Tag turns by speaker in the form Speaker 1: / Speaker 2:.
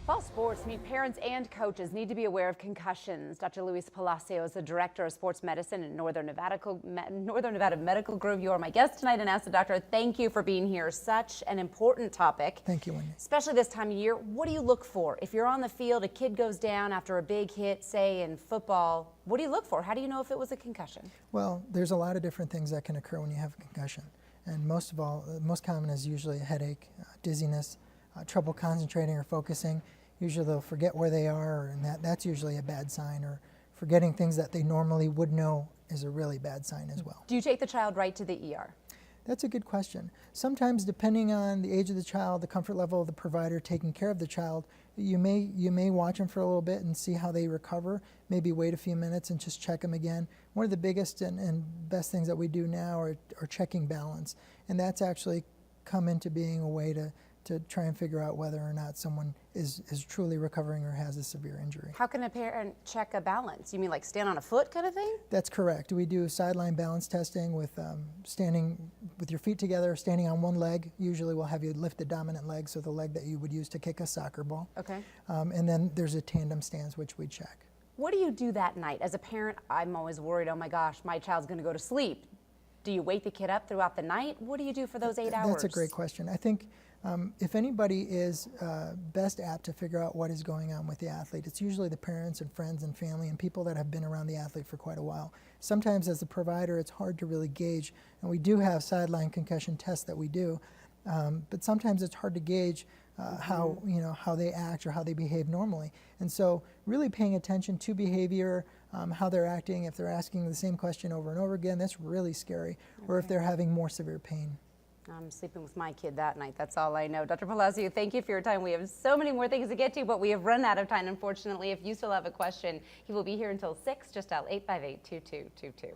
Speaker 1: Fall sports mean parents and coaches need to be aware of concussions. Dr. Luis Palacio is the director of sports medicine at Northern Nevada Medical Group. You are my guest tonight, and ask the doctor, thank you for being here. Such an important topic.
Speaker 2: Thank you, Wendy.
Speaker 1: Especially this time of year. What do you look for? If you're on the field, a kid goes down after a big hit, say in football, what do you look for? How do you know if it was a concussion?
Speaker 2: Well, there's a lot of different things that can occur when you have a concussion. And most of all, most common is usually a headache, dizziness, trouble concentrating or focusing. Usually they'll forget where they are, and that's usually a bad sign, or forgetting things that they normally would know is a really bad sign as well.
Speaker 1: Do you take the child right to the ER?
Speaker 2: That's a good question. Sometimes, depending on the age of the child, the comfort level of the provider taking care of the child, you may watch them for a little bit and see how they recover, maybe wait a few minutes and just check them again. One of the biggest and best things that we do now are checking balance, and that's actually come into being a way to try and figure out whether or not someone is truly recovering or has a severe injury.
Speaker 1: How can a parent check a balance? You mean like stand on a foot kind of thing?
Speaker 2: That's correct. We do sideline balance testing with standing with your feet together, standing on one leg. Usually we'll have you lift the dominant leg, so the leg that you would use to kick a soccer ball.
Speaker 1: Okay.
Speaker 2: And then there's a tandem stance, which we check.
Speaker 1: What do you do that night? As a parent, I'm always worried, oh my gosh, my child's going to go to sleep. Do you wake the kid up throughout the night? What do you do for those 8 hours?
Speaker 2: That's a great question. I think if anybody is best apt to figure out what is going on with the athlete, it's usually the parents and friends and family and people that have been around the athlete for quite a while. Sometimes as a provider, it's hard to really gauge, and we do have sideline concussion tests that we do, but sometimes it's hard to gauge how they act or how they behave normally. And so really paying attention to behavior, how they're acting, if they're asking the same question over and over again, that's really scary, or if they're having more severe pain.
Speaker 1: I'm sleeping with my kid that night. That's all I know. Dr. Palacio, thank you for your time. We have so many more things to get to, but we have run out of time, unfortunately. If you still have a question, he will be here until 6. Just dial 858-2222.